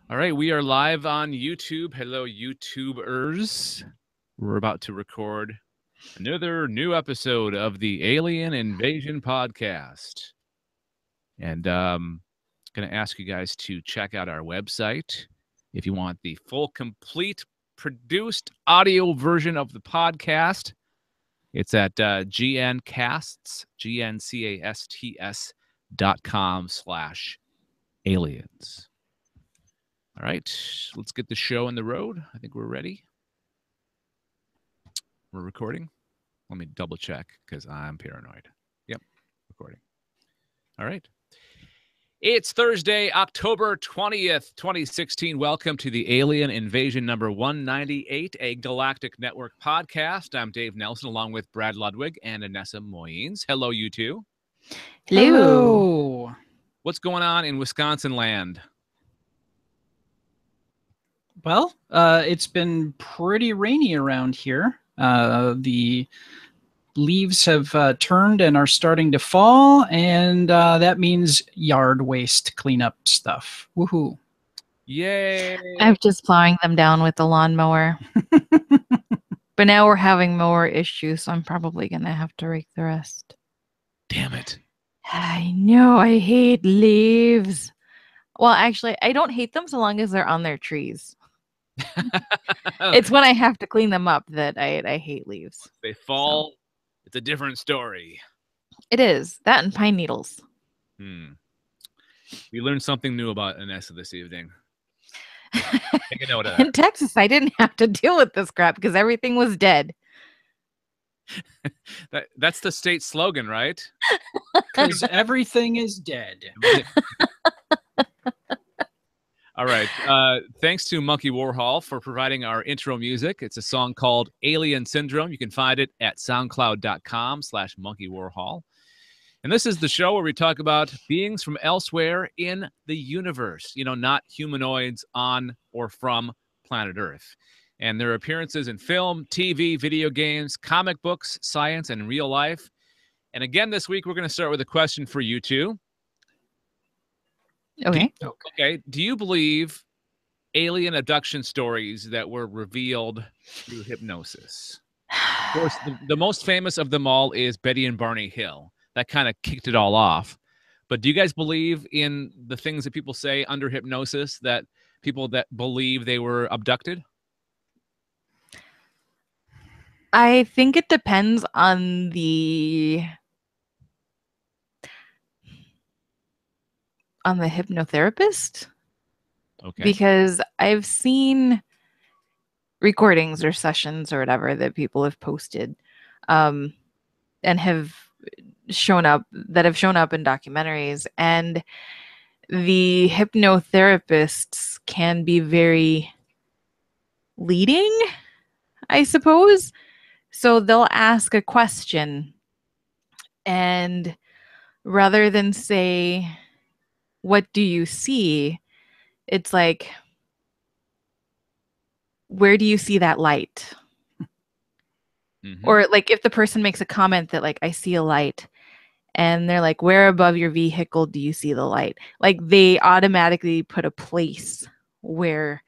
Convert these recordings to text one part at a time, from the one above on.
All right, we are live on YouTube. Hello, YouTubers. We're about to record another new episode of the Alien Invasion podcast. And going to ask you guys to check out our website if you want the full, complete, produced audio version of the podcast. It's at gncasts.com/aliens. All right, let's get the show on the road. I think we're ready. We're recording. Let me double check because I'm paranoid. Yep, recording. All right. It's Thursday, October 20th, 2016. Welcome to the Alien Invasion number 198, a Galactic Network podcast. I'm Dave Nelson along with Brad Ludwig and Anessa Moynes. Hello, you two. Hello. What's going on in Wisconsin land? Well, it's been pretty rainy around here. The leaves have turned and are starting to fall, and that means yard waste cleanup stuff. Woohoo. Yay. I'm just plowing them down with the lawnmower. But now we're having mower issues, so I'm probably going to have to rake the rest. Damn it. I know, I hate leaves. Well, actually, I don't hate them so long as they're on their trees. It's when I have to clean them up that I hate leaves. They fall. So. It's a different story. It is. That and pine needles. We learned something new about Anessa this evening. Take a note of that. In Texas, I didn't have to deal with this crap because everything was dead. That's the state slogan, right? Because everything is dead. All right. Thanks to Monkey Warhol for providing our intro music. It's a song called Alien Syndrome. You can find it at soundcloud.com/monkeywarhol. And this is the show where we talk about beings from elsewhere in the universe, you know, not humanoids on or from planet Earth. And their appearances in film, TV, video games, comic books, science, and real life. And again, this week, we're going to start with a question for you two. Okay. Do you believe alien abduction stories that were revealed through hypnosis? Of course, the most famous of them all is Betty and Barney Hill. That kind of kicked it all off. But do you guys believe in the things that people say under hypnosis, that people that believe they were abducted? I think it depends on the hypnotherapist. Okay. Because I've seen recordings or sessions or whatever that people have posted and have shown up in documentaries, and the hypnotherapists can be very leading, I suppose. So they'll ask a question, and rather than say, "What do you see?" it's like, "Where do you see that light?" Mm-hmm. Or like if the person makes a comment that like, "I see a light," and they're like, "Where above your vehicle do you see the light?" Like they automatically put a place where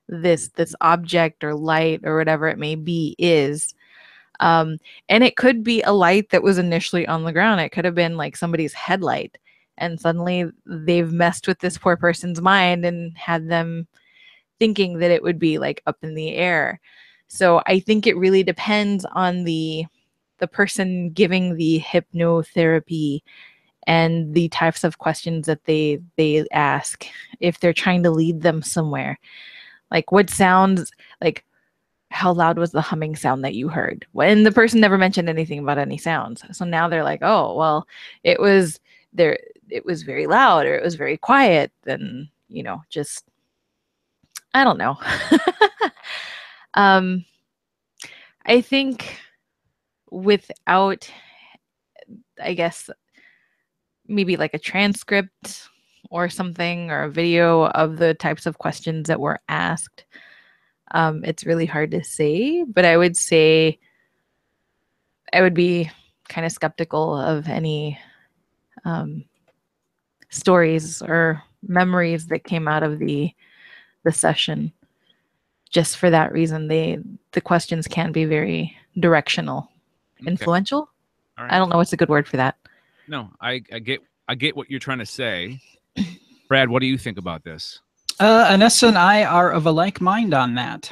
this object or light or whatever it may be is. And it could be a light that was initially on the ground. It could have been like somebody's headlight. And suddenly they've messed with this poor person's mind and had them thinking that it would be like up in the air. So I think it really depends on the person giving the hypnotherapy and the types of questions that they ask. If they're trying to lead them somewhere, like what sounds, like how loud was the humming sound that you heard? When the person never mentioned anything about any sounds. So now they're like, oh, well, it was there. It was very loud or it was very quiet. Then, you know, just, I don't know. I think without, I guess, maybe like a transcript or something or a video of the types of questions that were asked, it's really hard to say, but I would say I would be kind of skeptical of any stories or memories that came out of the the session. Just for that reason, the questions can be very directional, influential. All right. I don't know what's a good word for that. No, I get what you're trying to say. Brad, what do you think about this? Anessa and I are of a like mind on that.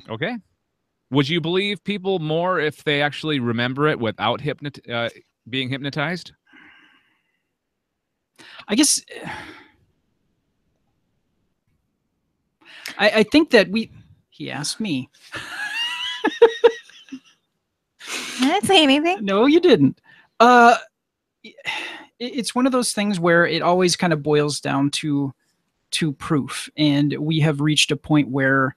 Okay. Would you believe people more if they actually remember it without being hypnotized? I guess I think that he asked me. I didn't say anything. No, you didn't. It's one of those things where it always kind of boils down to proof. And we have reached a point where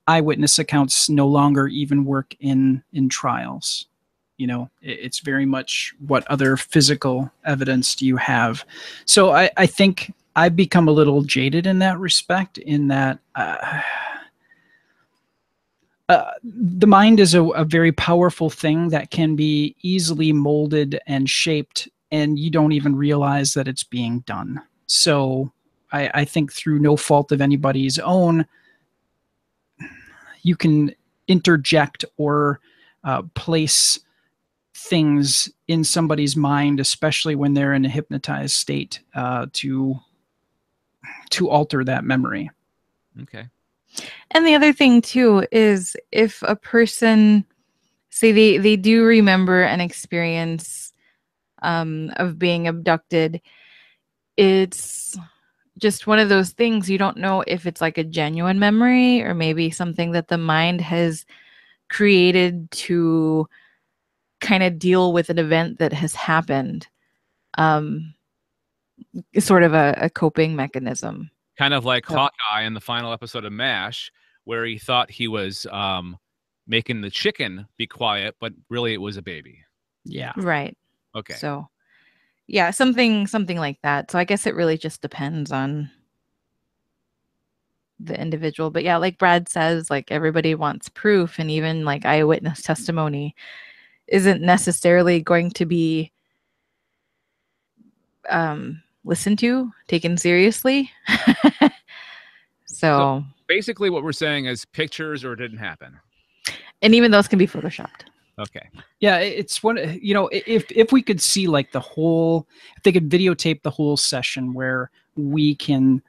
eyewitness accounts no longer even work in trials. You know, it's very much what other physical evidence do you have. So I think I've become a little jaded in that respect, in that the mind is a very powerful thing that can be easily molded and shaped, and you don't even realize that it's being done. So I think through no fault of anybody's own, you can interject or place things in somebody's mind, especially when they're in a hypnotized state, to alter that memory. Okay. And the other thing too is if a person, say they do remember an experience of being abducted, it's just one of those things. You don't know if it's like a genuine memory or maybe something that the mind has created to kind of deal with an event that has happened. Sort of a coping mechanism. Kind of like Hawkeye in the final episode of MASH, where he thought he was making the chicken be quiet, but really it was a baby. Yeah. Right. Okay. So, yeah, something like that. So I guess it really just depends on the individual. But yeah, like Brad says, like everybody wants proof, and even like eyewitness testimony isn't necessarily going to be listened to, taken seriously. So basically what we're saying is pictures or it didn't happen. And even those can be photoshopped. Okay. Yeah, it's one, you know, if we could see like the whole, if they could videotape the whole session where we can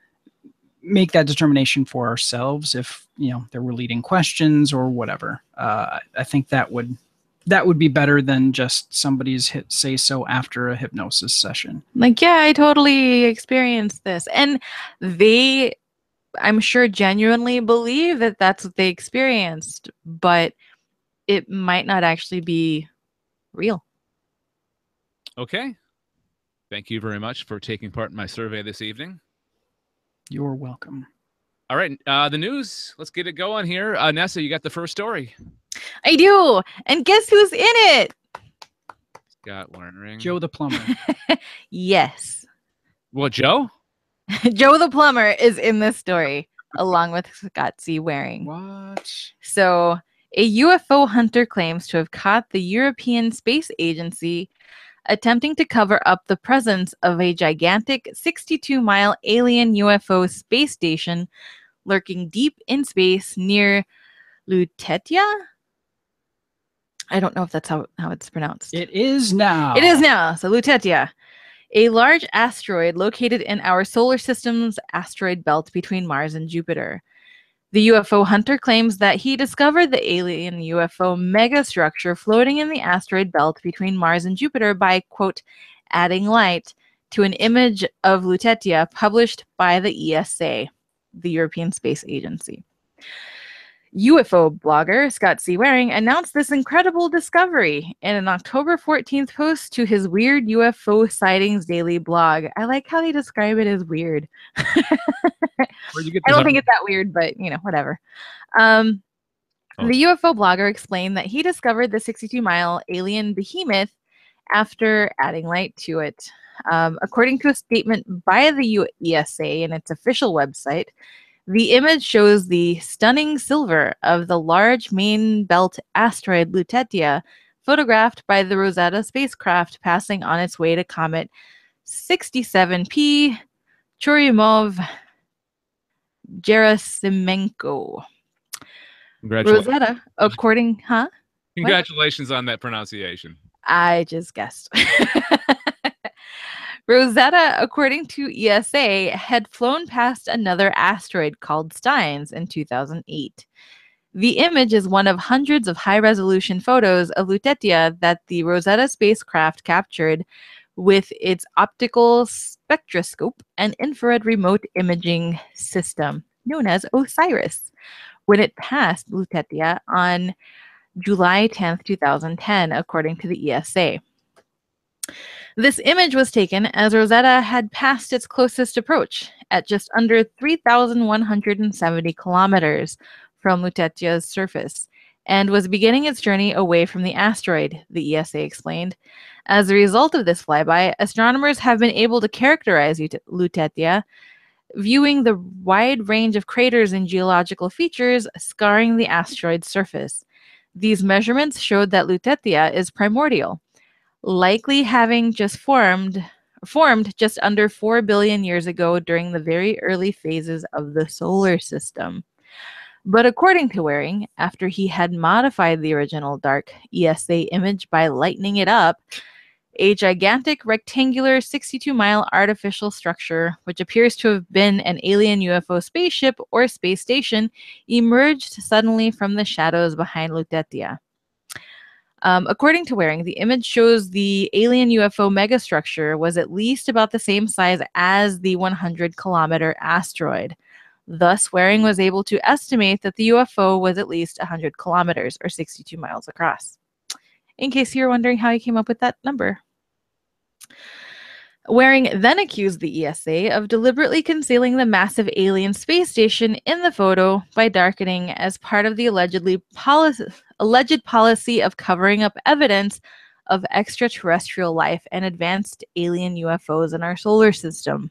make that determination for ourselves, if, you know, there were leading questions or whatever, I think that would be better than just somebody's say so after a hypnosis session. Like, yeah, I totally experienced this. And they, I'm sure, genuinely believe that that's what they experienced, but it might not actually be real. Okay. Thank you very much for taking part in my survey this evening. You're welcome. All right. The news. Let's get it going here. Nessa, you got the first story. I do. And guess who's in it? Scott wondering. Joe the plumber. Yes. What, Joe? Joe the plumber is in this story, along with Scott C. Waring. What? So, a UFO hunter claims to have caught the European Space Agency attempting to cover up the presence of a gigantic 62-mile alien UFO space station lurking deep in space near Lutetia. I don't know if that's how it's pronounced. It is now. It is now. So Lutetia, a large asteroid located in our solar system's asteroid belt between Mars and Jupiter. The UFO hunter claims that he discovered the alien UFO megastructure floating in the asteroid belt between Mars and Jupiter by, quote, adding light to an image of Lutetia published by the ESA, the European Space Agency. UFO blogger Scott C. Waring announced this incredible discovery in an October 14th post to his Weird UFO Sightings Daily blog. I like how they describe it as weird. Where'd you get I don't think it's that weird, but, you know, whatever. The UFO blogger explained that he discovered the 62-mile alien behemoth after adding light to it. According to a statement by the ESA and its official website, the image shows the stunning silver of the large main belt asteroid Lutetia, photographed by the Rosetta spacecraft passing on its way to comet 67P Churyumov Gerasimenko. Congratulations. Rosetta, Congratulations on that pronunciation. I just guessed. Rosetta, according to ESA, had flown past another asteroid called Steins in 2008. The image is one of hundreds of high-resolution photos of Lutetia that the Rosetta spacecraft captured with its optical spectroscope and infrared remote imaging system, known as OSIRIS, when it passed Lutetia on July 10th, 2010, according to the ESA. This image was taken as Rosetta had passed its closest approach at just under 3,170 kilometers from Lutetia's surface and was beginning its journey away from the asteroid, the ESA explained. As a result of this flyby, astronomers have been able to characterize Lutetia, viewing the wide range of craters and geological features scarring the asteroid's surface. These measurements showed that Lutetia is primordial, likely having just formed just under 4 billion years ago during the very early phases of the solar system. But according to Waring, after he had modified the original dark ESA image by lightening it up, a gigantic rectangular 62-mile artificial structure, which appears to have been an alien UFO spaceship or space station, emerged suddenly from the shadows behind Lutetia. According to Waring, the image shows the alien UFO megastructure was at least about the same size as the 100-kilometer asteroid. Thus, Waring was able to estimate that the UFO was at least 100 kilometers or 62 miles across. In case you're wondering how he came up with that number. Waring then accused the ESA of deliberately concealing the massive alien space station in the photo by darkening as part of the alleged policy of covering up evidence of extraterrestrial life and advanced alien UFOs in our solar system.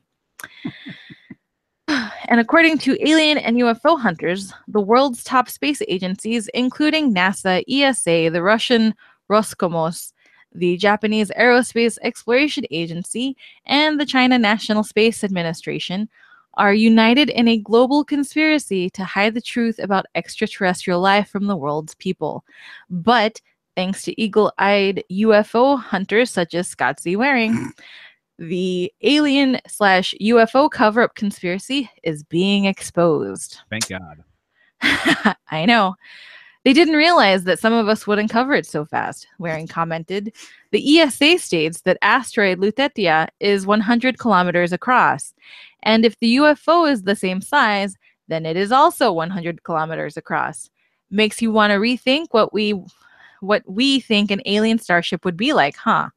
And according to alien and UFO hunters, the world's top space agencies, including NASA, ESA, the Russian Roscosmos, the Japanese Aerospace Exploration Agency, and the China National Space Administration, are united in a global conspiracy to hide the truth about extraterrestrial life from the world's people. But thanks to eagle-eyed UFO hunters such as Scott Z. Waring, the alien/UFO cover-up conspiracy is being exposed. Thank God. I know. They didn't realize that some of us wouldn't cover it so fast, Waring commented. The ESA states that asteroid Lutetia is 100 kilometers across, and if the UFO is the same size, then it is also 100 kilometers across. Makes you want to rethink what we think an alien starship would be like, huh?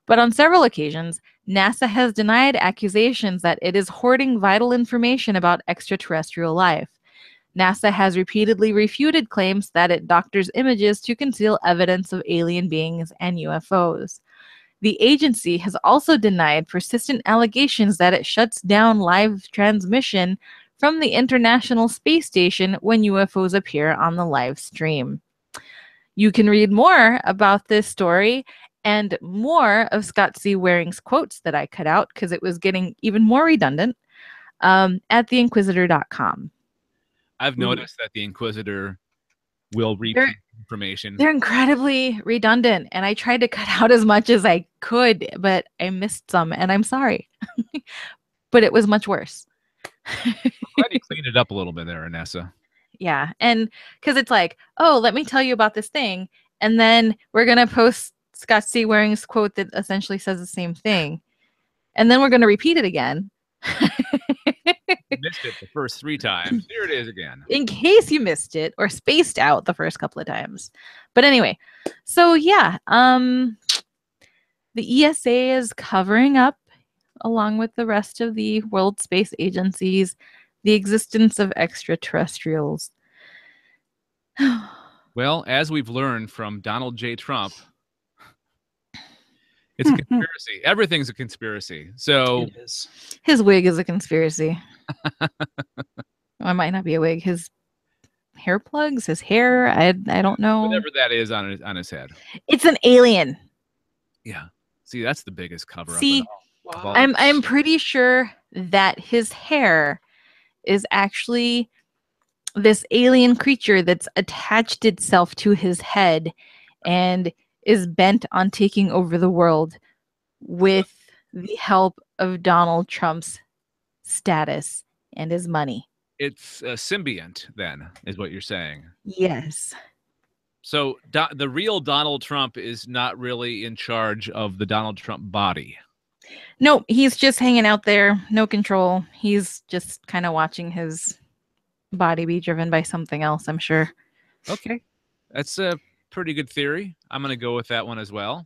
But on several occasions, NASA has denied accusations that it is hoarding vital information about extraterrestrial life. NASA has repeatedly refuted claims that it doctors images to conceal evidence of alien beings and UFOs. The agency has also denied persistent allegations that it shuts down live transmission from the International Space Station when UFOs appear on the live stream. You can read more about this story and more of Scott C. Waring's quotes that I cut out because it was getting even more redundant at theinquisitor.com. I've noticed that the Inquisitor will repeat information. They're incredibly redundant, and I tried to cut out as much as I could, but I missed some, and I'm sorry. But it was much worse. I'm glad you cleaned it up a little bit there, Anessa. Yeah, and because it's like, oh, let me tell you about this thing, and then we're going to post Scott C. Waring's quote that essentially says the same thing, and then we're going to repeat it again. You missed it the first 3 times. Here it is again. In case you missed it or spaced out the first couple of times. But anyway, so yeah, the ESA is covering up, along with the rest of the world space agencies, the existence of extraterrestrials. Well, as we've learned from Donald J. Trump, it's a conspiracy. Everything's a conspiracy. So It is. His wig is a conspiracy. It might not be a wig. His hair plugs, his hair. I don't know. Whatever that is on his head. It's an alien. Yeah. See, that's the biggest cover up. See, of all. I'm pretty sure that his hair is actually this alien creature that's attached itself to his head and is bent on taking over the world with the help of Donald Trump's status and his money. It's a symbiont, then, is what you're saying. Yes. So the real Donald Trump is not really in charge of the Donald Trump body. No, he's just hanging out there, no control. He's just kind of watching his body be driven by something else, I'm sure. Okay. That's a pretty good theory. I'm going to go with that one as well.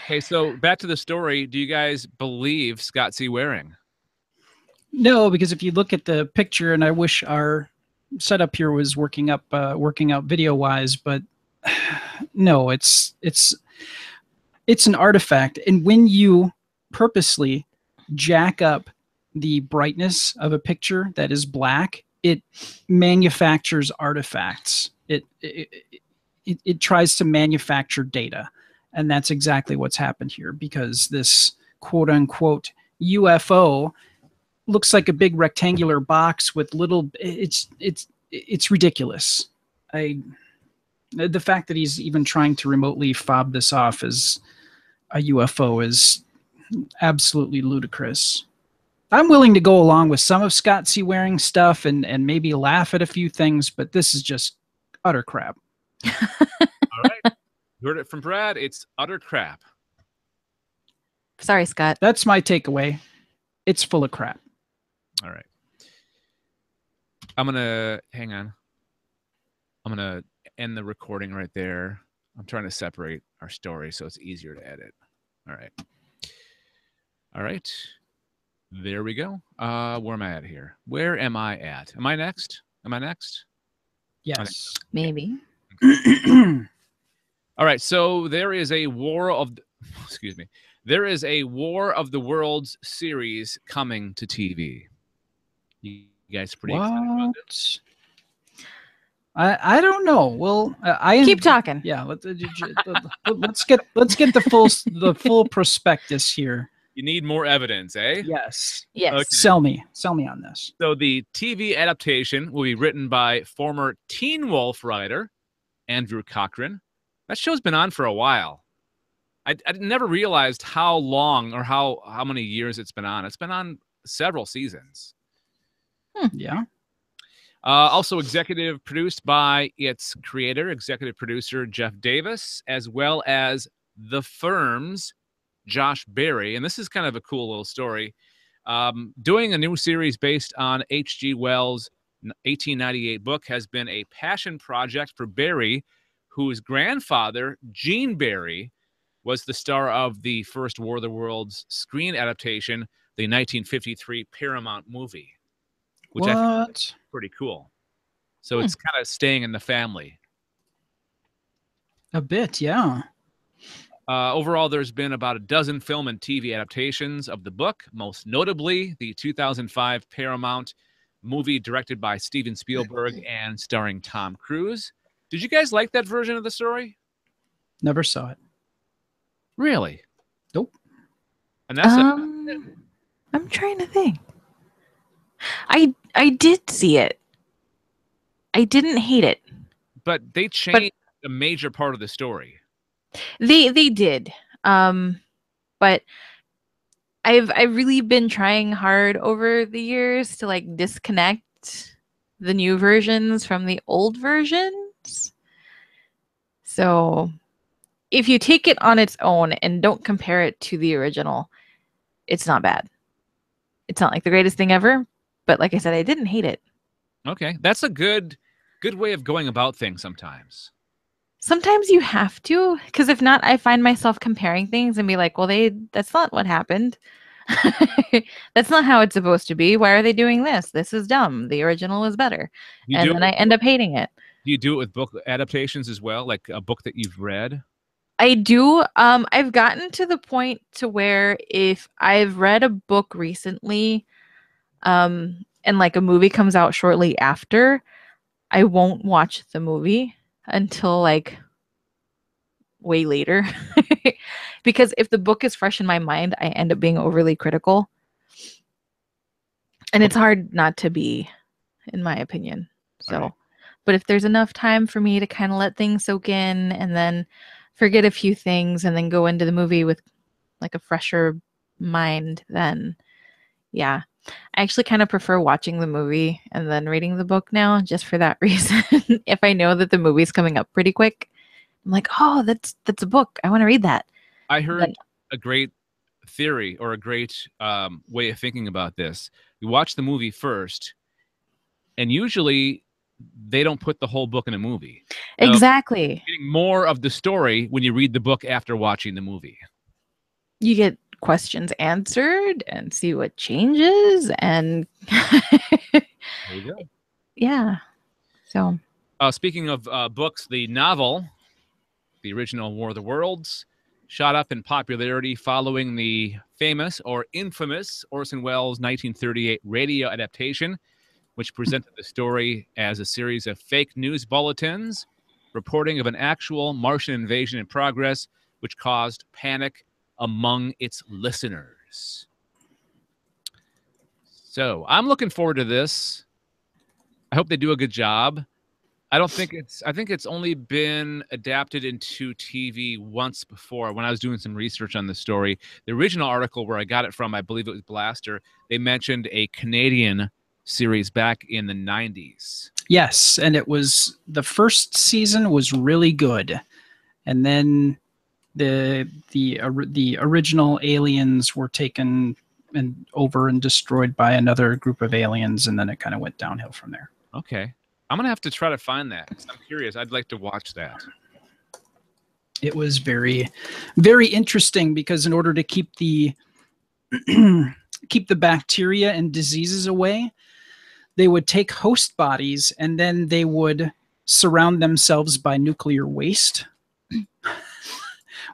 Okay, so back to the story. Do you guys believe Scott C. Waring? No, because if you look at the picture, and I wish our setup here was working out video wise, but no, it's an artifact. And when you purposely jack up the brightness of a picture that is black, it manufactures artifacts. It tries to manufacture data. And that's exactly what's happened here, because this quote unquote UFO looks like a big rectangular box with little, it's ridiculous. The fact that he's even trying to remotely fob this off as a UFO is absolutely ludicrous. I'm willing to go along with some of Scott C. Waring's stuff and maybe laugh at a few things, but this is just utter crap. All right. You heard it from Brad. It's utter crap. Sorry, Scott. That's my takeaway. It's full of crap. All right. I'm going to hang on. I'm going to end the recording right there. I'm trying to separate our story so it's easier to edit. All right. All right. There we go. Where am I at here? Where am I at? Am I next? Am I next? Yes. Maybe. All right. So there is a War of the Worlds series coming to TV. You guys pretty excited about this? I don't know. Well, I keep talking. Yeah, let's get the full prospectus here. You need more evidence, eh? Yes. Yes. Okay. Sell me on this. So the TV adaptation will be written by former Teen Wolf writer Andrew Cochran. That show's been on for a while. I never realized how long or how many years it's been on. It's been on several seasons. Yeah. Also executive produced by its creator, executive producer Jeff Davis, as well as The Firm's Josh Berry. And this is kind of a cool little story. Doing a new series based on H.G. Wells' 1898 book has been a passion project for Berry, whose grandfather, Gene Berry, was the star of the first War of the Worlds screen adaptation, the 1953 Paramount movie. Which I think is pretty cool. So it's kind of staying in the family. A bit, yeah. Overall, there's been about a dozen film and TV adaptations of the book, most notably the 2005 Paramount movie directed by Steven Spielberg and starring Tom Cruise. Did you guys like that version of the story? Never saw it. Really? Nope. Anessa? I'm trying to think. I did see it. I didn't hate it. But they changed a major part of the story. They did. But I've really been trying hard over the years to like disconnect the new versions from the old versions. So if you take it on its own and don't compare it to the original, it's not bad. It's not like the greatest thing ever, but like I said, I didn't hate it. Okay. That's a good way of going about things sometimes. Sometimes you have to, because if not, I find myself comparing things and be like, well, that's not what happened. That's not how it's supposed to be. Why are they doing this? This is dumb. The original is better. And then I end up hating it. Do you do it with book adaptations as well? Like a book that you've read? I do. I've gotten to the point to where if I've read a book recently, and like a movie comes out shortly after, I won't watch the movie until like way later. Because if the book is fresh in my mind, I end up being overly critical. And it's hard not to be, in my opinion. So, right. But if there's enough time for me to kind of let things soak in and then forget a few things and then go into the movie with like a fresher mind, then yeah. I actually kind of prefer watching the movie and then reading the book now, just for that reason. If I know that the movie's coming up pretty quick, I'm like, oh, that's a book. I want to read that. I heard Then, a great theory or a great way of thinking about this. You watch the movie first, and usually they don't put the whole book in a movie. exactly. Getting more of the story when you read the book after watching the movie. You get questions answered and see what changes, and There you go. yeah. So Speaking of books, the novel, the original War of the Worlds, shot up in popularity following the famous or infamous Orson Welles' 1938 radio adaptation, which presented the story as a series of fake news bulletins reporting of an actual Martian invasion in progress, which caused panic among its listeners. So I'm looking forward to this. I hope they do a good job. I think it's only been adapted into TV once before. When I was doing some research on the story, the original article where I got it from, I believe it was Blaster, they mentioned a Canadian series back in the 90s. Yes, and it was the first season was really good, and then the original aliens were taken and over and destroyed by another group of aliens, and then it kind of went downhill from there. Okay. I'm going to have to try to find that. I'm curious. I'd like to watch that. It was very, very interesting because in order to keep the keep the bacteria and diseases away, they would take host bodies and then they would surround themselves by nuclear waste,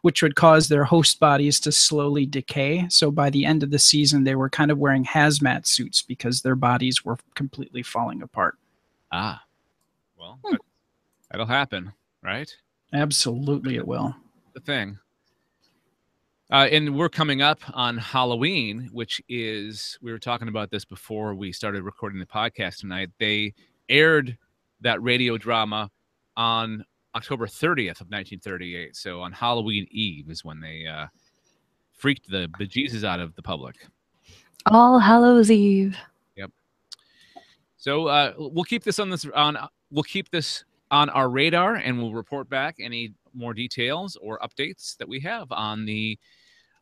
which would cause their host bodies to slowly decay. So by the end of the season, they were kind of wearing hazmat suits because their bodies were completely falling apart. Ah, well, that'll happen, right? Absolutely, it will. The thing. And we're coming up on Halloween, which is, we were talking about this before we started recording the podcast tonight. They aired that radio drama on October 30th of 1938. So on Halloween Eve is when they freaked the bejesus out of the public. All Hallows Eve. Yep. So we'll keep this on our radar, and we'll report back any more details or updates that we have on the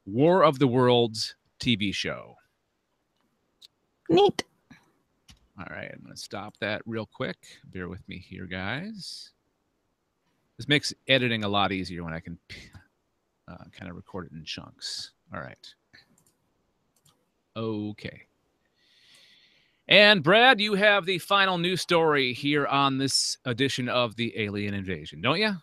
War of the Worlds TV show. Neat. All right, I'm going to stop that real quick. Bear with me here, guys. This makes editing a lot easier when I can kind of record it in chunks. All right. Okay. And Brad, you have the final news story here on this edition of the Alien Invasion, don't you?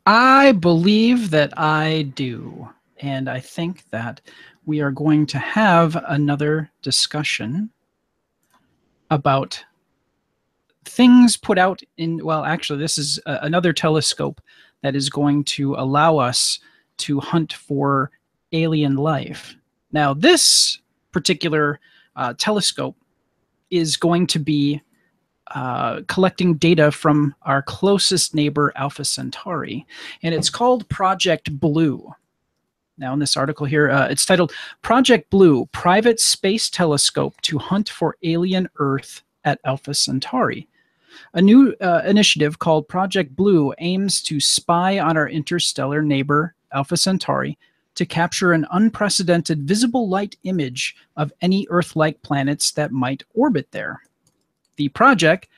I believe that I do. And I think that we are going to have another discussion about things put out in, well, actually, this is another telescope that is going to allow us to hunt for alien life. Now, this particular telescope is going to be collecting data from our closest neighbor, Alpha Centauri, and it's called Project Blue. Now, in this article here, it's titled Project Blue, Private Space Telescope to Hunt for Alien Earth at Alpha Centauri. A new initiative called Project Blue aims to spy on our interstellar neighbor, Alpha Centauri, to capture an unprecedented visible light image of any Earth-like planets that might orbit there. The project,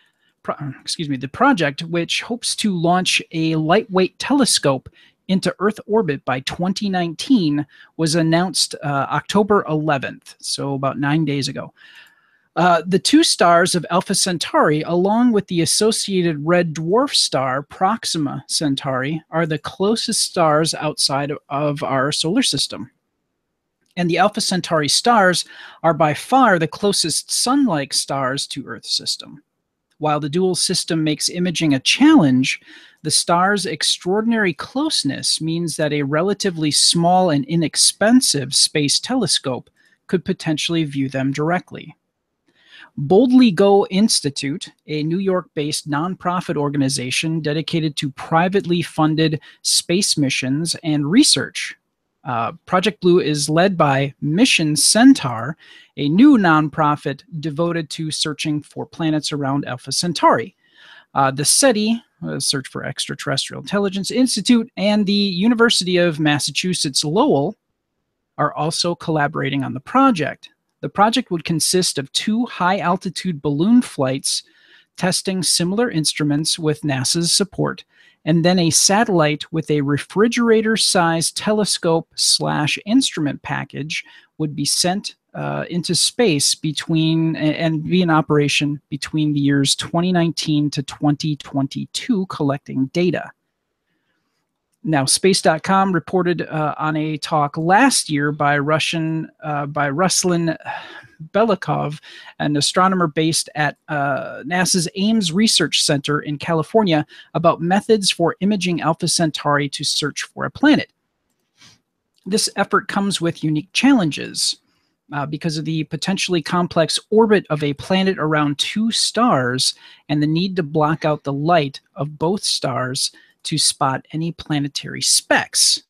which hopes to launch a lightweight telescope into Earth orbit by 2019, was announced October 11th, so about 9 days ago. The two stars of Alpha Centauri, along with the associated red dwarf star Proxima Centauri, are the closest stars outside of our solar system. And the Alpha Centauri stars are by far the closest sun-like stars to Earth's system. While the dual system makes imaging a challenge, the stars' extraordinary closeness means that a relatively small and inexpensive space telescope could potentially view them directly. Boldly Go Institute, a New York-based nonprofit organization dedicated to privately funded space missions and research. Project Blue is led by Mission Centaur, a new nonprofit devoted to searching for planets around Alpha Centauri. The SETI, Search for Extraterrestrial Intelligence Institute, and the University of Massachusetts Lowell are also collaborating on the project. The project would consist of 2 high-altitude balloon flights testing similar instruments with NASA's support, and then a satellite with a refrigerator-sized telescope/instrument package would be sent into space and be in operation between the years 2019 to 2022, collecting data. Now, Space.com reported on a talk last year by Ruslan Belikov, an astronomer based at NASA's Ames Research Center in California, about methods for imaging Alpha Centauri to search for a planet. This effort comes with unique challenges because of the potentially complex orbit of a planet around 2 stars and the need to block out the light of both stars to spot any planetary specks.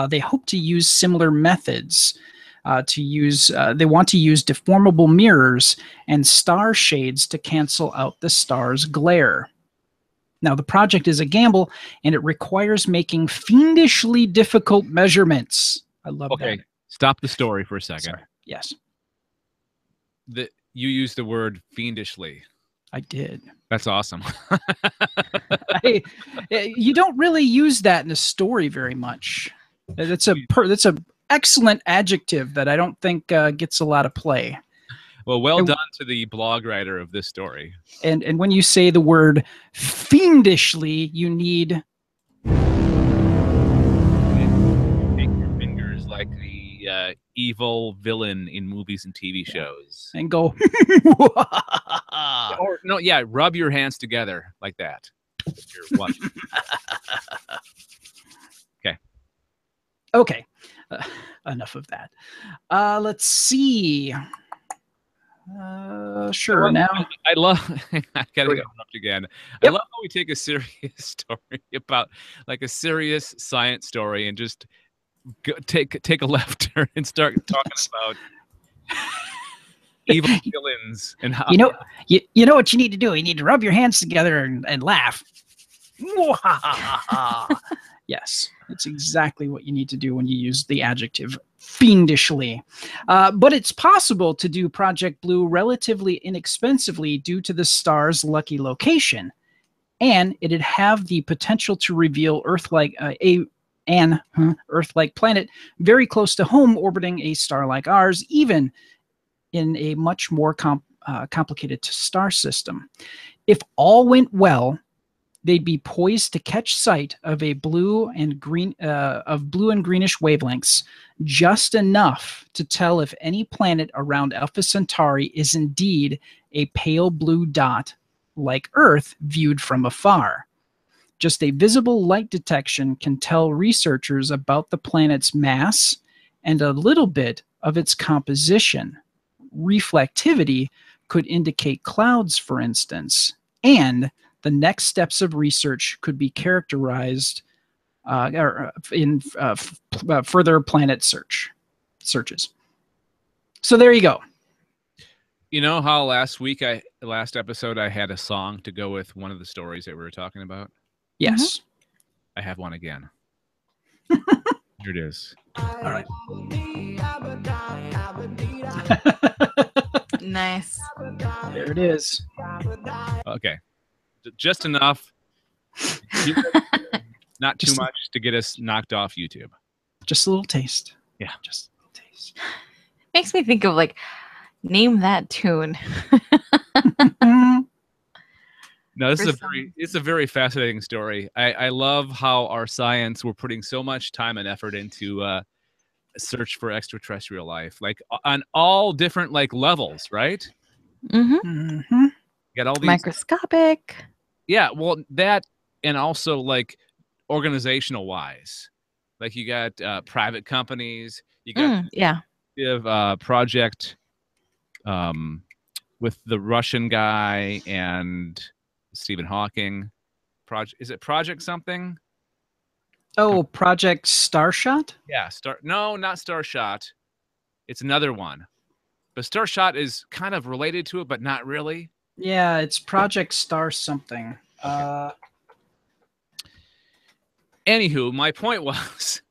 They hope to use similar methods. They want to use deformable mirrors and star shades to cancel out the star's glare. Now, the project is a gamble, and it requires making fiendishly difficult measurements. I love that. Okay, stop the story for a second. Sorry. Yes. You used the word fiendishly. I did. That's awesome. You don't really use that in a story very much. That's a excellent adjective that I don't think gets a lot of play. Well, well done to the blog writer of this story. And when you say the word fiendishly, you need take your fingers like the evil villain in movies and TV shows, and go. Or no, yeah, rub your hands together like that. Okay. Enough of that. Let's see. Sure. Now I love. I gotta interrupt again. Yep. I love how we take a serious story about like a serious science story and just take a left turn and start talking about evil villains and how you know what you need to do. You need to rub your hands together and laugh. Yes, that's exactly what you need to do when you use the adjective fiendishly. But it's possible to do Project Blue relatively inexpensively due to the star's lucky location, and it'd have the potential to reveal Earth-like an Earth-like planet very close to home, orbiting a star like ours, even in a much more complicated star system. If all went well, they'd be poised to catch sight of blue and greenish wavelengths, just enough to tell if any planet around Alpha Centauri is indeed a pale blue dot like Earth viewed from afar. Just a visible light detection can tell researchers about the planet's mass and a little bit of its composition. Reflectivity could indicate clouds, for instance, and the next steps of research could be characterized in further planet searches. So there you go. You know how last episode I had a song to go with one of the stories that we were talking about? Yes. I have one again. Here it is. All right. Nice. There it is. Okay. Just enough. Not too much to get us knocked off YouTube. Just a little taste. Yeah. Just a little taste. Makes me think of name that tune. No, it's a very fascinating story. I love how our science, we're putting so much time and effort into search for extraterrestrial life, on all different levels, right? Mm-hmm. Mm-hmm. Got all these microscopic. Yeah, well, that and also organizational wise, you got private companies, you got Yeah. Project with the Russian guy and Stephen Hawking. Is it Project something? Oh, Project Starshot? Yeah, no, not Starshot. It's another one. But Starshot is kind of related to it, but not really. Yeah, it's Project Star something. Okay. Anywho, my point was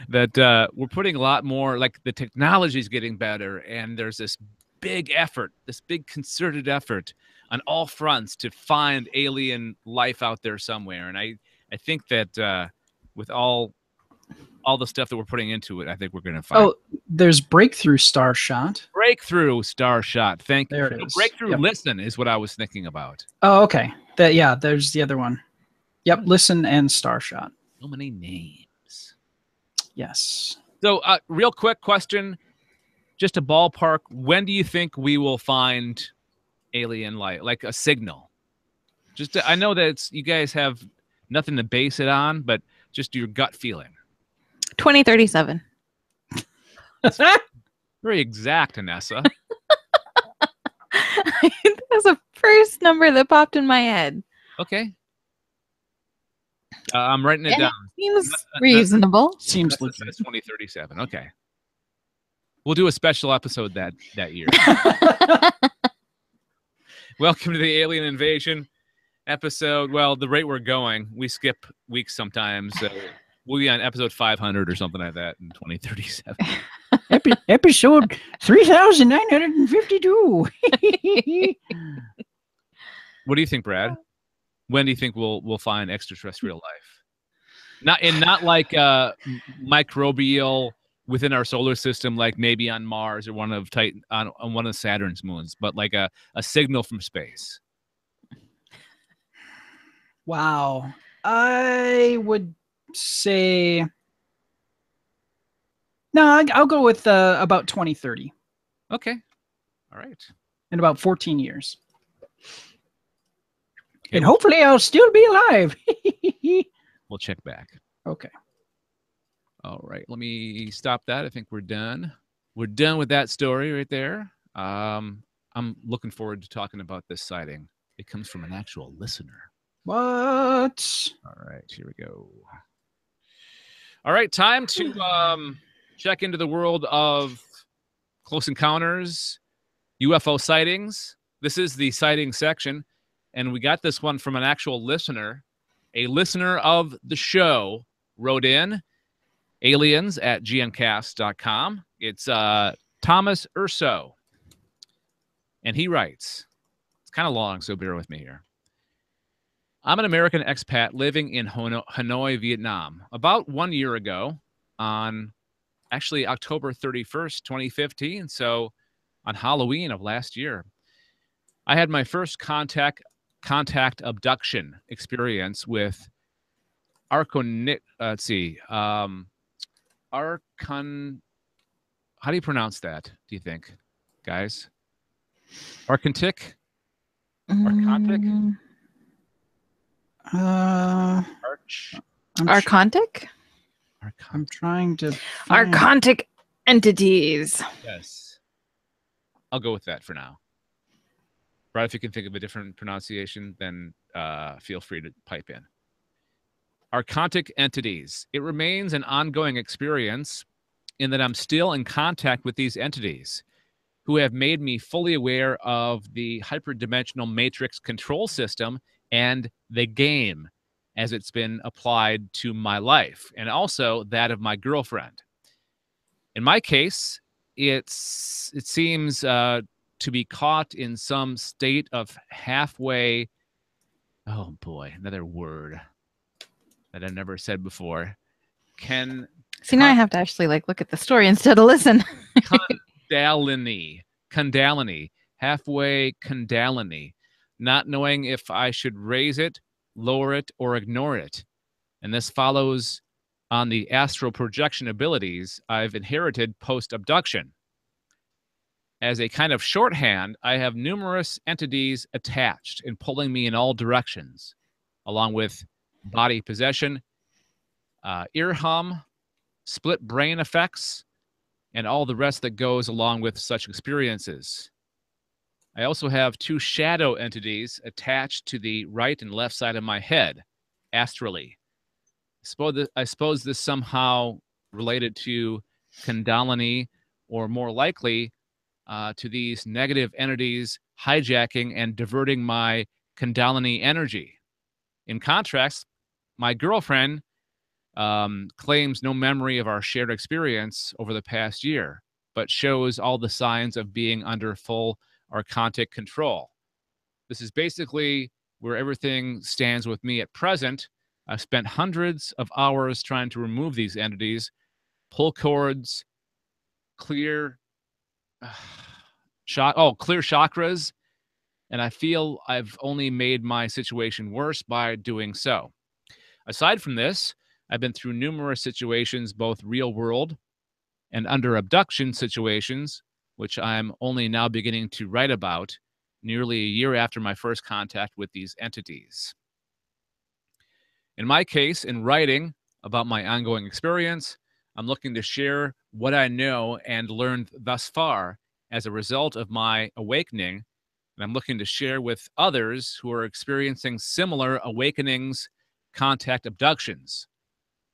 that we're putting a lot more, like the technology is getting better, and there's this big effort, this big concerted effort on all fronts to find alien life out there somewhere. And I think that with all the stuff that we're putting into it, I think we're going to find. Oh, there's Breakthrough Starshot. Breakthrough Starshot. Thank you. There it is. Breakthrough Listen is what I was thinking about. Oh, okay. There's the other one. Yep, Listen and Starshot. So many names. Yes. So, real quick question, just a ballpark. When do you think we will find alien life, like a signal? I know that you guys have nothing to base it on, but just your gut feeling. 2037. Very exact, Anessa. That's the first number that popped in my head. Okay. I'm writing it down. Seems reasonable. Seems legit. That's 2037. Okay. We'll do a special episode that year. Welcome to the Alien Invasion episode. Well, the rate we're going, we skip weeks sometimes. So we'll be on episode 500 or something like that in 2037. Episode 3952. What do you think, Brad? When do you think we'll find extraterrestrial life? Not like microbial within our solar system, like maybe on Mars or one of Titan on one of Saturn's moons, but like a signal from space. Wow. I would say no, I'll go with about 2030. Okay. All right. In about 14 years. Okay, and hopefully I'll still be alive. We'll check back. Okay. All right. Let me stop that. I think we're done. We're done with that story right there. I'm looking forward to talking about this sighting. It comes from an actual listener. What? All right. Here we go. All right. Time to check into the world of close encounters, UFO sightings. This is the sighting section. And we got this one from an actual listener. A listener of the show wrote in, aliens@gncast.com. It's Thomas Urso. And he writes, it's kind of long, so bear with me here. I'm an American expat living in Hanoi, Vietnam. About 1 year ago, on actually October 31st, 2015, so on Halloween of last year, I had my first contact abduction experience with Arconic. Let's see. Archon. How do you pronounce that? Do you think, guys? Archontic. Archontic. Archontic. I'm trying to. Archontic entities. Yes. I'll go with that for now. Brad, if you can think of a different pronunciation, then feel free to pipe in. Archontic entities. It remains an ongoing experience in that I'm still in contact with these entities who have made me fully aware of the hyperdimensional matrix control system and the game as it's been applied to my life and also that of my girlfriend. In my case, it seems to be caught in some state of halfway, oh boy, another word that I've never said before. See, now I have to actually look at the story instead of listen. Kundalini, halfway Kundalini, not knowing if I should raise it, lower it, or ignore it. And this follows on the astral projection abilities I've inherited post-abduction. As a kind of shorthand, I have numerous entities attached and pulling me in all directions, along with body possession, ear hum, split brain effects, and all the rest that goes along with such experiences. I also have 2 shadow entities attached to the right and left side of my head, astrally. I suppose this somehow related to Kundalini, or more likely to these negative entities hijacking and diverting my Kundalini energy. In contrast, my girlfriend claims no memory of our shared experience over the past year, but shows all the signs of being under full archontic control. This is basically where everything stands with me at present. I've spent hundreds of hours trying to remove these entities, pull cords, clear clear chakras, and I feel I've only made my situation worse by doing so. Aside from this, I've been through numerous situations, both real world and under abduction situations, which I'm only now beginning to write about nearly a year after my first contact with these entities. In my case, in writing about my ongoing experience, I'm looking to share what I know and learned thus far as a result of my awakening, and I'm looking to share with others who are experiencing similar awakenings, contact abductions.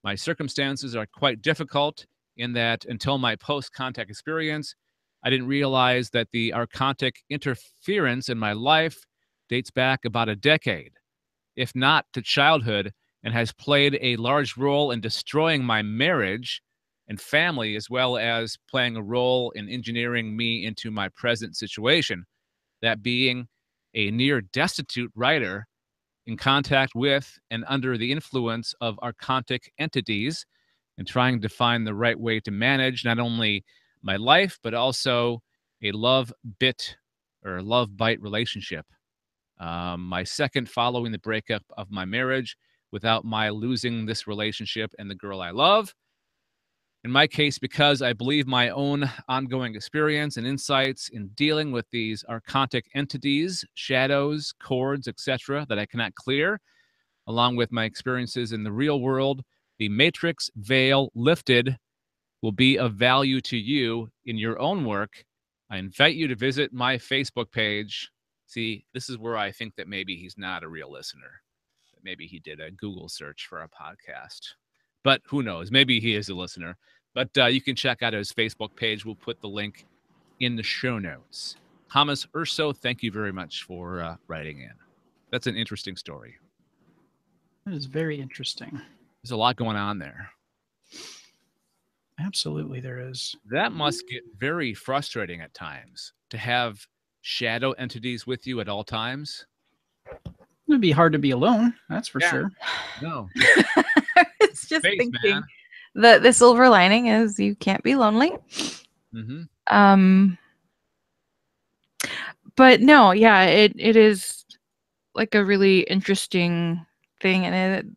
My circumstances are quite difficult in that until my post-contact experience, I didn't realize that the archontic interference in my life dates back about a decade, if not to childhood, and has played a large role in destroying my marriage and family, as well as playing a role in engineering me into my present situation, that being a near destitute writer in contact with and under the influence of archontic entities, and trying to find the right way to manage not only my life, but also a love bite relationship. My second following the breakup of my marriage, without my losing this relationship and the girl I love. In my case, because I believe my own ongoing experience and insights in dealing with these archontic entities, shadows, cords, etc., that I cannot clear, along with my experiences in the real world, the matrix veil lifted will be of value to you in your own work. I invite you to visit my Facebook page. See, this is where I think that maybe he's not a real listener. Maybe he did a Google search for a podcast. But who knows? Maybe he is a listener. But you can check out his Facebook page. We'll put the link in the show notes. Thomas Urso, thank you very much for writing in. That's an interesting story. That is very interesting. There's a lot going on there. Absolutely, there is. That must get very frustrating at times, to have shadow entities with you at all times. It'd be hard to be alone, that's for sure. No. It's just Space, thinking. man. The silver lining is you can't be lonely. Mm-hmm. But no, yeah, it is like a really interesting thing, and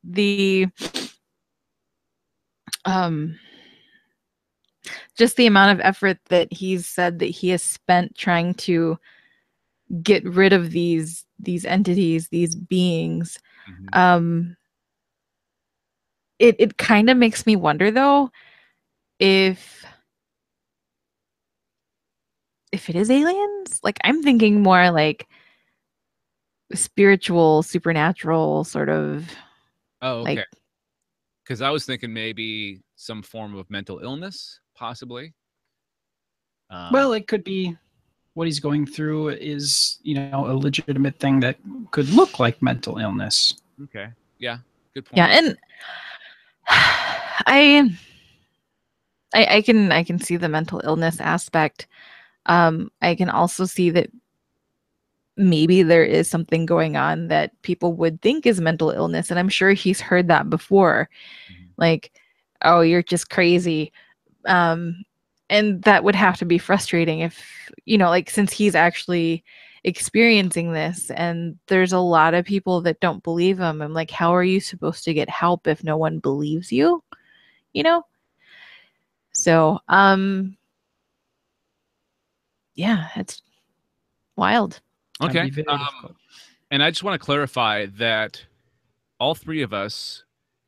just the amount of effort that he's said that he has spent trying to get rid of these entities, these beings. Mm-hmm. It kind of makes me wonder though if it is aliens. Like, I'm thinking more like spiritual, supernatural sort of. Oh, okay. Like, because I was thinking maybe some form of mental illness, possibly. Well, it could be what he's going through is, a legitimate thing that could look like mental illness. Okay. Yeah. Good point. Yeah, and I can see the mental illness aspect. I can also see that maybe there is something going on that people would think is mental illness, and I'm sure he's heard that before. Mm-hmm. Like, oh, you're just crazy. And that would have to be frustrating if, like, since he's actually experiencing this and there's a lot of people that don't believe him. I'm like, how are you supposed to get help if no one believes you? So, yeah, it's wild. Okay. And I just want to clarify that all three of us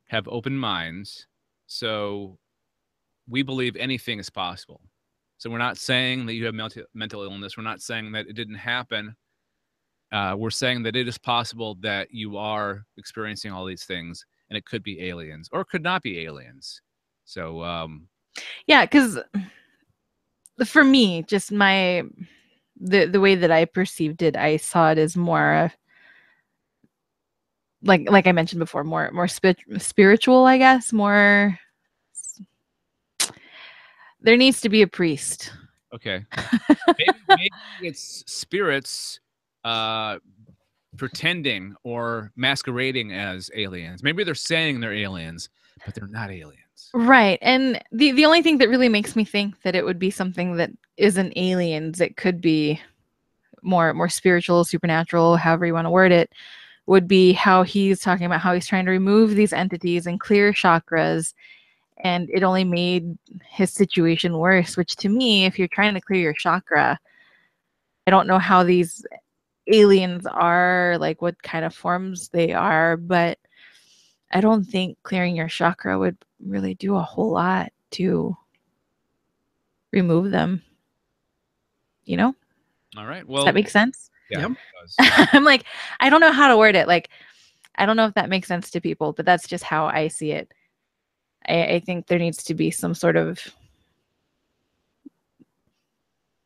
have open minds, so we believe anything is possible. So we're not saying that you have mental illness. We're not saying that it didn't happen. We're saying that it is possible that you are experiencing all these things, and it could be aliens or it could not be aliens. So, yeah, because for me, just the way that I perceived it, I saw it as more like I mentioned before, more spiritual, I guess. More, there needs to be a priest. okay, maybe it's spirits pretending or masquerading as aliens. Maybe they're saying they're aliens, but they're not aliens. Right. And the only thing that really makes me think that it would be something that isn't aliens, it could be more spiritual, supernatural, however you want to word it, would be how he's talking about how he's trying to remove these entities and clear chakras, and it only made his situation worse, which to me, if you're trying to clear your chakra, I don't know how these aliens are, like what kind of forms they are, but I don't think clearing your chakra would really do a whole lot to remove them. You know? All right. Well, does that make sense? Yeah. Yep. It does. I'm like, I don't know how to word it. Like, I don't know if that makes sense to people, but that's just how I see it. I think there needs to be some sort of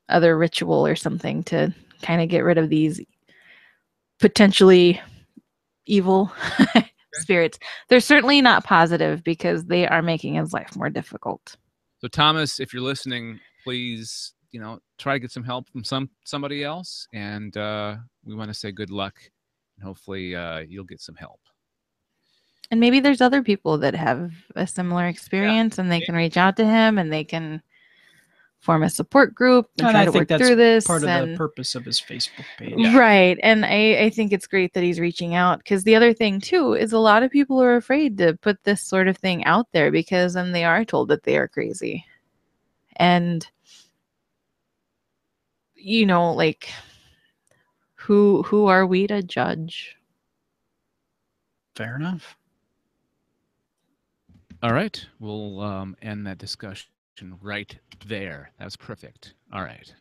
other ritual or something to kind of get rid of these potentially evil spirits. They're certainly not positive because they are making his life more difficult. So Thomas, if you're listening, please, try to get some help from somebody else, and we want to say good luck, and hopefully you'll get some help. And maybe there's other people that have a similar experience, and they can reach out to him, and they can form a support group and try to work through this. Part of the purpose of his Facebook page. Yeah. Right. And I think it's great that he's reaching out, because the other thing too is a lot of people are afraid to put this sort of thing out there because then they are told that they are crazy. And like, who are we to judge? Fair enough. All right. We'll end that discussion right there. That was perfect. All right.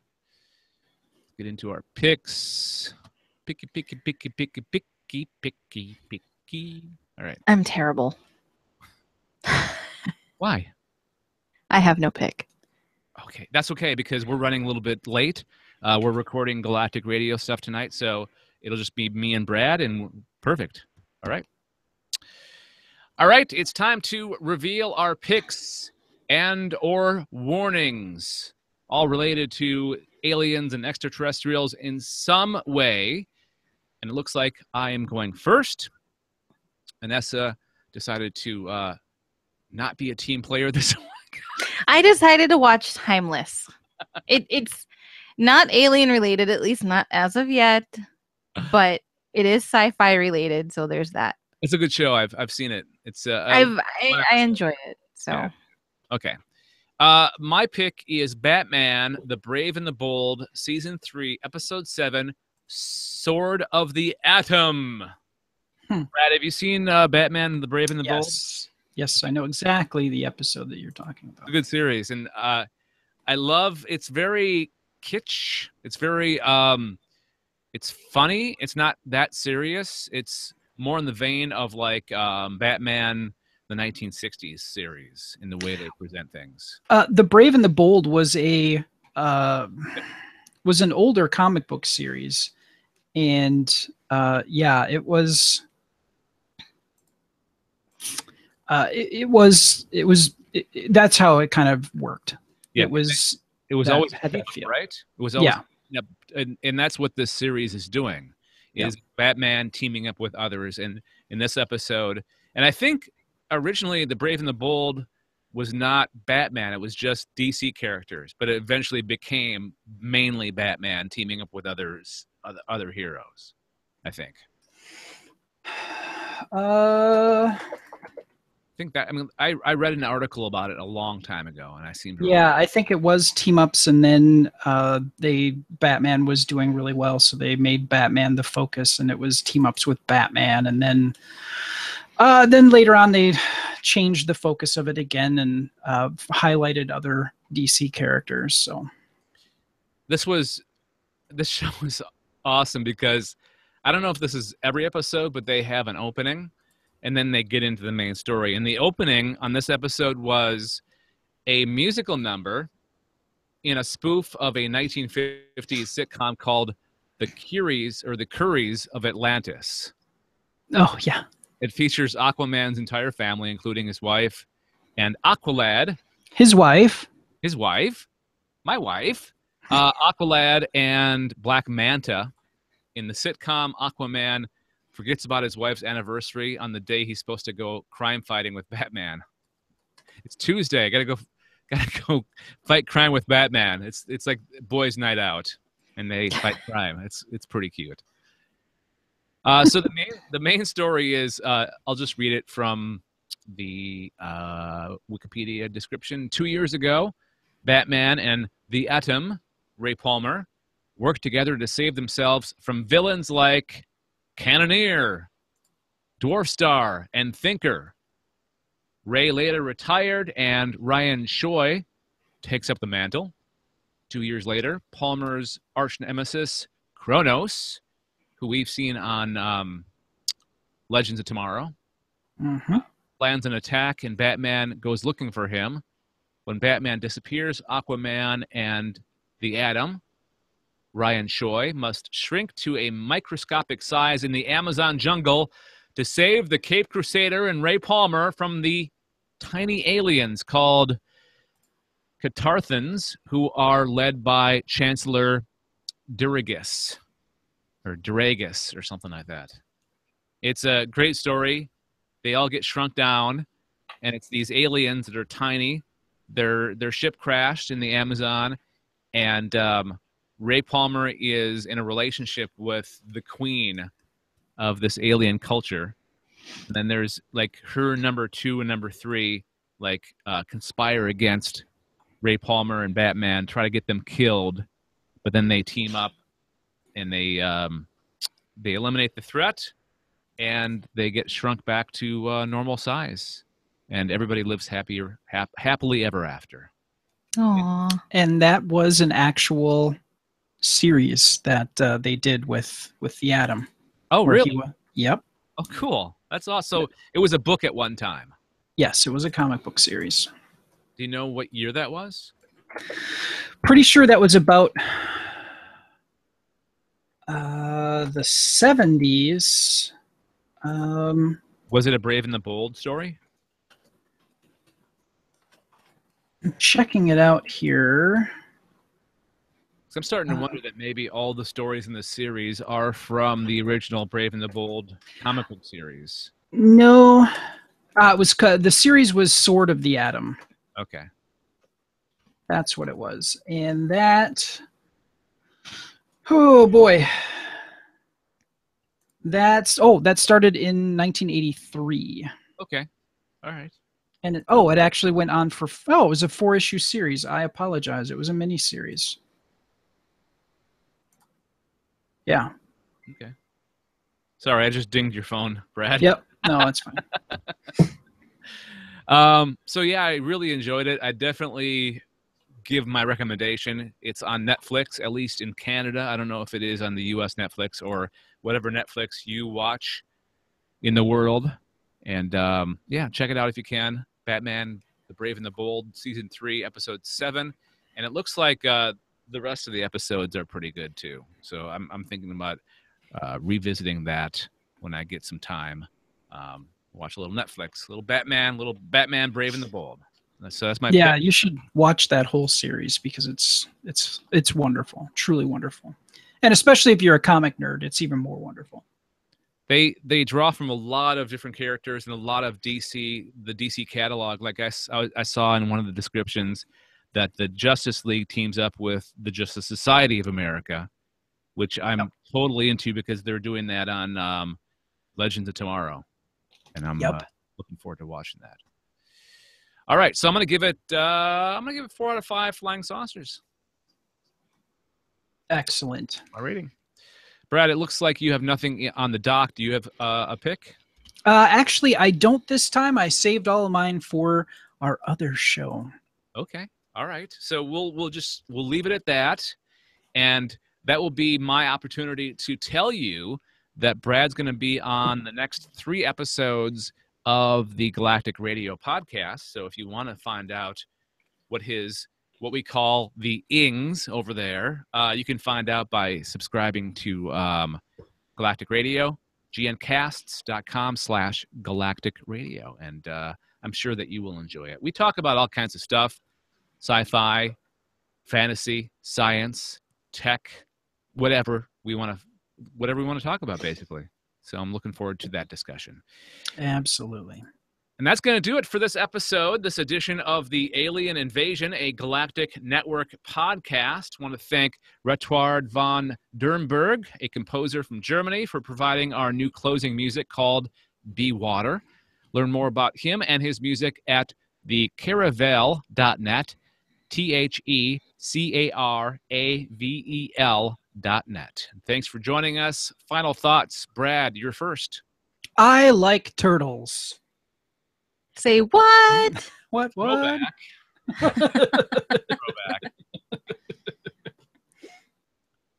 Get into our picks. Picky. All right. I'm terrible. Why? I have no pick. Okay. That's okay, because we're running a little bit late. We're recording Galactic radio stuff tonight, so it'll just be me and Brad, and perfect. All right. All right. It's time to reveal our picks and or warnings, all related to aliens and extraterrestrials in some way. And it looks like I am going first. Anessa decided to not be a team player this week. I decided to watch Timeless. It's not alien related, at least not as of yet, but it is sci-fi related, so there's that. It's a good show. I've seen it. It's I enjoy it. So yeah. Okay. My pick is Batman: The Brave and the Bold, Season 3, Episode 7, Sword of the Atom. Brad, have you seen Batman: The Brave and the Bold? Yes, I know exactly the episode that you're talking about. It's a good series, and I love. It's very kitsch. It's very it's funny. It's not that serious. It's more in the vein of like Batman, the 1960s series, in the way they present things. The Brave and the Bold was an older comic book series, and it was that's how it kind of worked. Yeah, it was always had that feel, right? It was always and that's what this series is doing. Is Batman teaming up with others, and in this episode, and I think originally The Brave and the Bold was not Batman, it was just DC characters, but it eventually became mainly Batman teaming up with other heroes, I think. I think that, I read an article about it a long time ago, and I seem to remember. I think it was team ups, and then Batman was doing really well, so they made Batman the focus, and it was team ups with Batman, and then later on they changed the focus of it again and highlighted other DC characters. So this show was awesome because I don't know if this is every episode, but they have an opening and then they get into the main story. And the opening on this episode was a musical number in a spoof of a 1950s sitcom called The Curries of Atlantis. Oh, yeah. It features Aquaman's entire family, including his wife and Aqualad. His wife. My wife. Aqualad and Black Manta. In the sitcom, Aquaman forgets about his wife's anniversary on the day he's supposed to go crime fighting with Batman. It's Tuesday. I gotta go fight crime with Batman. It's like boys' night out, and they fight crime. It's pretty cute. So the main story is I'll just read it from the Wikipedia description. 2 years ago, Batman and the Atom, Ray Palmer, worked together to save themselves from villains like Cannoneer, Dwarf Star, and Thinker. Ray later retired, and Ryan Choi takes up the mantle. 2 years later, Palmer's arch nemesis, Kronos, who we've seen on Legends of Tomorrow, plans an attack, and Batman goes looking for him. When Batman disappears, Aquaman and the Atom, Ryan Choi, must shrink to a microscopic size in the Amazon jungle to save the Cape Crusader and Ray Palmer from the tiny aliens called Catarthans, who are led by Chancellor Duragus, or something like that. It's a great story. They all get shrunk down, and it's these aliens that are tiny. Their ship crashed in the Amazon, and Ray Palmer is in a relationship with the queen of this alien culture. And then there's like her number 2 and number 3 conspire against Ray Palmer and Batman, try to get them killed, but then they team up and they eliminate the threat, and they get shrunk back to normal size, and everybody lives happily ever after. Aww. And that was an actual series that they did with the Atom. Oh, really? Yep. Oh, cool. That's awesome. So it was a book at one time. Yes, it was a comic book series. Do you know what year that was? Pretty sure that was about the 70s. Was it a Brave and the Bold story? I'm checking it out here. I'm starting to wonder that maybe all the stories in the series are from the original Brave and the Bold comic book series. No, it was the series was Sword of the Atom. Okay, that's what it was, and that. Oh boy, that started in 1983. Okay, all right. And it actually went on for it was a 4-issue series. I apologize, it was a mini series. Yeah. Okay. Sorry, I just dinged your phone, Brad. Yep. No, it's fine. So yeah, I really enjoyed it. I definitely give my recommendation. It's on Netflix, at least in Canada. I don't know if it is on the US Netflix or whatever Netflix you watch in the world. And yeah, check it out if you can. Batman, The Brave and the Bold, Season 3, Episode 7. And it looks like the rest of the episodes are pretty good too. So I'm thinking about revisiting that when I get some time. Watch a little Netflix, little Batman Brave and the Bold. So that's my pick. You should watch that whole series because it's wonderful, truly wonderful. And especially if you're a comic nerd, it's even more wonderful. They draw from a lot of different characters and a lot of the DC catalog. Like I saw in one of the descriptions that the Justice League teams up with the Justice Society of America, which I'm totally into because they're doing that on Legends of Tomorrow. And I'm looking forward to watching that. All right, so I'm gonna give it 4 out of 5 flying saucers. Excellent. My rating. Brad, it looks like you have nothing on the dock. Do you have a pick? Actually, I don't this time. I saved all of mine for our other show. Okay. All right. So we'll leave it at that. And that will be my opportunity to tell you that Brad's going to be on the next 3 episodes of the Galactic Radio podcast. So if you want to find out what we call the ings over there, you can find out by subscribing to Galactic Radio, gncasts.com/Galactic Radio. And I'm sure that you will enjoy it. We talk about all kinds of stuff, sci-fi, fantasy, science, tech, whatever we want to talk about, basically. So I'm looking forward to that discussion. Absolutely. And that's going to do it for this episode, this edition of the Alien Invasion, a Galactic Network podcast. I want to thank Retward von Dürnberg, a composer from Germany, for providing our new closing music called Be Water. Learn more about him and his music at thecaravel.net, TheCaravel.net. Thanks for joining us. Final thoughts. Brad, you're first. I like turtles. Say what? What? Throwback.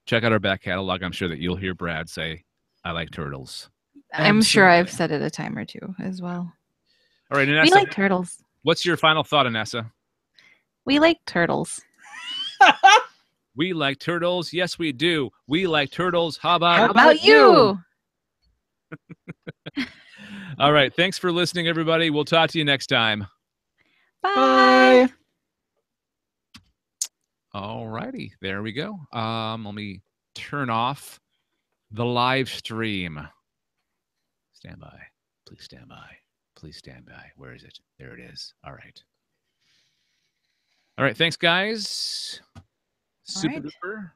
Check out our back catalog. I'm sure that you'll hear Brad say, I like turtles. I'm sure I've said it a time or two as well. All right, Anessa, we like turtles. What's your final thought, Anessa? We like turtles. We like turtles. Yes, we do. We like turtles. How about you? All right. Thanks for listening, everybody. We'll talk to you next time. Bye. All righty. There we go. Let me turn off the live stream. Stand by. Please stand by. Please stand by. Where is it? There it is. All right. All right. Thanks, guys. Super duper.